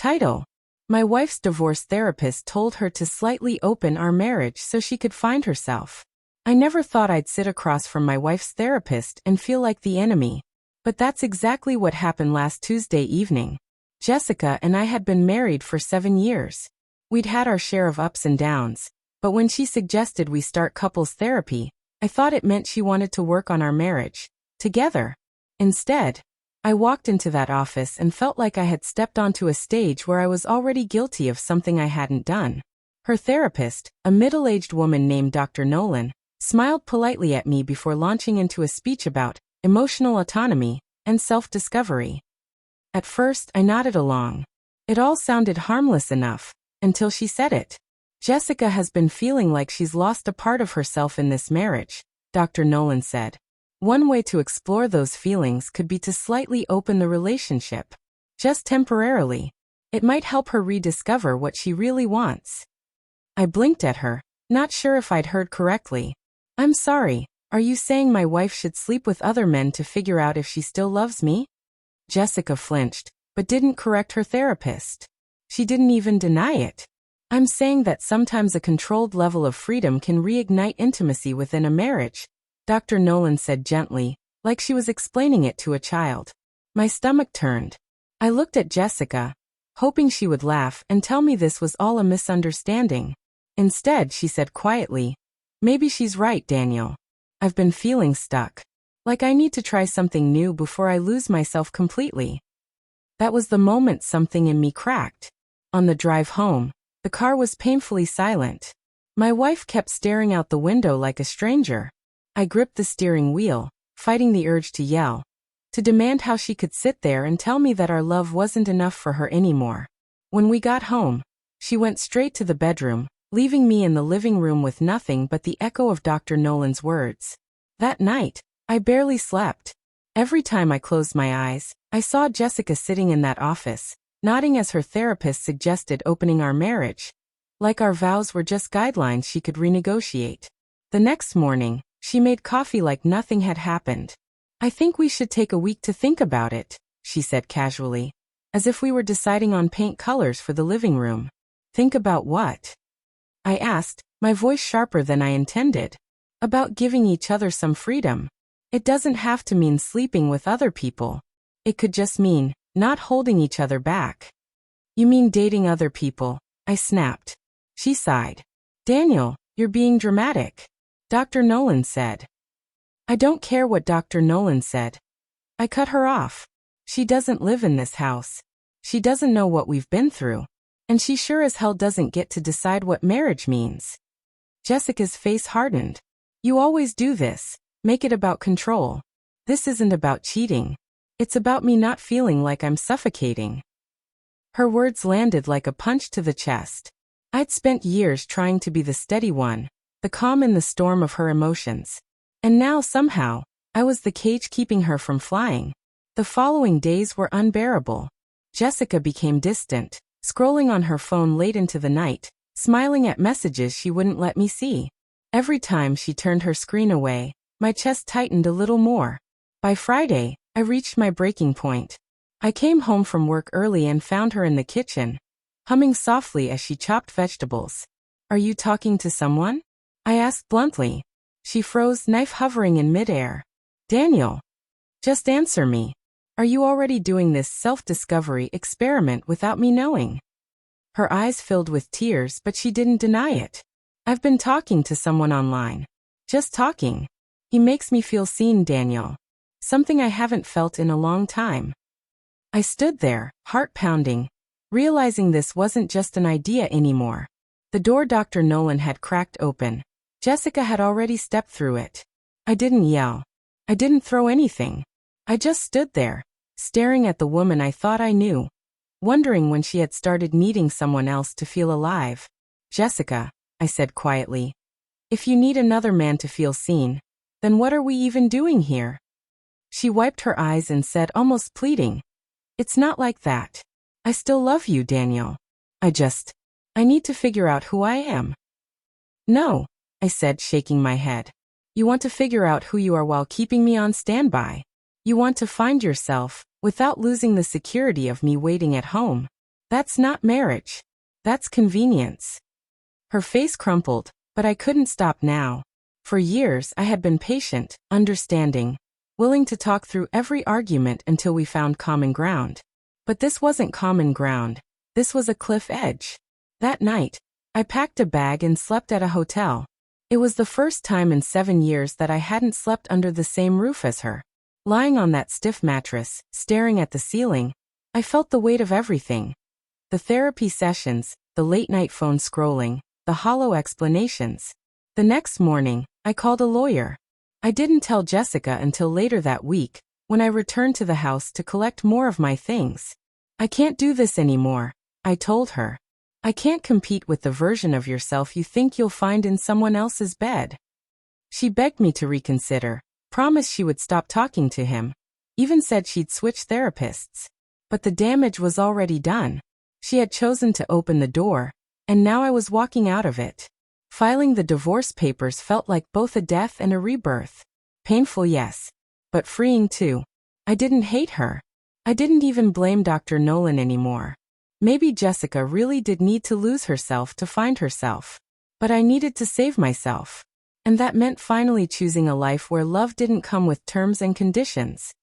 Title: My wife's divorce therapist told her to slightly open our marriage so she could find herself. I never thought I'd sit across from my wife's therapist and feel like the enemy. But that's exactly what happened last Tuesday evening. Jessica and I had been married for 7 years. We'd had our share of ups and downs, but when she suggested we start couples therapy, I thought it meant she wanted to work on our marriage together. Instead, I walked into that office and felt like I had stepped onto a stage where I was already guilty of something I hadn't done. Her therapist, a middle-aged woman named Dr. Nolan, smiled politely at me before launching into a speech about emotional autonomy and self-discovery. At first, I nodded along. It all sounded harmless enough, until she said it. Jessica has been feeling like she's lost a part of herself in this marriage, Dr. Nolan said. One way to explore those feelings could be to slightly open the relationship. Just temporarily. It might help her rediscover what she really wants. I blinked at her, not sure if I'd heard correctly. I'm sorry, are you saying my wife should sleep with other men to figure out if she still loves me? Jessica flinched, but didn't correct her therapist. She didn't even deny it. I'm saying that sometimes a controlled level of freedom can reignite intimacy within a marriage, Dr. Nolan said gently, like she was explaining it to a child. My stomach turned. I looked at Jessica, hoping she would laugh and tell me this was all a misunderstanding. Instead, she said quietly, Maybe she's right, Daniel. I've been feeling stuck. Like I need to try something new before I lose myself completely. That was the moment something in me cracked. On the drive home, the car was painfully silent. My wife kept staring out the window like a stranger. I gripped the steering wheel, fighting the urge to yell, to demand how she could sit there and tell me that our love wasn't enough for her anymore. When we got home, she went straight to the bedroom, leaving me in the living room with nothing but the echo of Dr. Nolan's words. That night, I barely slept. Every time I closed my eyes, I saw Jessica sitting in that office, nodding as her therapist suggested opening our marriage. Like our vows were just guidelines she could renegotiate. The next morning, she made coffee like nothing had happened. I think we should take a week to think about it, she said casually, as if we were deciding on paint colors for the living room. Think about what? I asked, my voice sharper than I intended. About giving each other some freedom. It doesn't have to mean sleeping with other people. It could just mean not holding each other back. You mean dating other people? I snapped. She sighed. Daniel, you're being dramatic. Dr. Nolan said. I don't care what Dr. Nolan said. I cut her off. She doesn't live in this house. She doesn't know what we've been through. And she sure as hell doesn't get to decide what marriage means. Jessica's face hardened. You always do this. Make it about control. This isn't about cheating. It's about me not feeling like I'm suffocating. Her words landed like a punch to the chest. I'd spent years trying to be the steady one, the calm in the storm of her emotions. And now somehow, I was the cage keeping her from flying. The following days were unbearable. Jessica became distant, scrolling on her phone late into the night, smiling at messages she wouldn't let me see. Every time she turned her screen away, my chest tightened a little more. By Friday, I reached my breaking point. I came home from work early and found her in the kitchen, humming softly as she chopped vegetables. Are you talking to someone? I asked bluntly. She froze, knife hovering in midair. Daniel. Just answer me. Are you already doing this self-discovery experiment without me knowing? Her eyes filled with tears, but she didn't deny it. I've been talking to someone online. Just talking. He makes me feel seen, Daniel. Something I haven't felt in a long time. I stood there, heart pounding, realizing this wasn't just an idea anymore. The door Dr. Nolan had cracked open. Jessica had already stepped through it. I didn't yell. I didn't throw anything. I just stood there, staring at the woman I thought I knew, wondering when she had started needing someone else to feel alive. Jessica, I said quietly, if you need another man to feel seen, then what are we even doing here? She wiped her eyes and said, almost pleading, it's not like that. I still love you, Daniel. I need to figure out who I am. No, I said, shaking my head. You want to figure out who you are while keeping me on standby. You want to find yourself, without losing the security of me waiting at home. That's not marriage. That's convenience. Her face crumpled, but I couldn't stop now. For years I had been patient, understanding, willing to talk through every argument until we found common ground. But this wasn't common ground. This was a cliff edge. That night, I packed a bag and slept at a hotel. It was the first time in 7 years that I hadn't slept under the same roof as her. Lying on that stiff mattress, staring at the ceiling, I felt the weight of everything. The therapy sessions, the late-night phone scrolling, the hollow explanations. The next morning, I called a lawyer. I didn't tell Jessica until later that week, when I returned to the house to collect more of my things. I can't do this anymore, I told her. I can't compete with the version of yourself you think you'll find in someone else's bed. She begged me to reconsider, promised she would stop talking to him, even said she'd switch therapists. But the damage was already done. She had chosen to open the door, and now I was walking out of it. Filing the divorce papers felt like both a death and a rebirth. Painful, yes, but freeing too. I didn't hate her. I didn't even blame Dr. Nolan anymore. Maybe Jessica really did need to lose herself to find herself. But I needed to save myself. And that meant finally choosing a life where love didn't come with terms and conditions.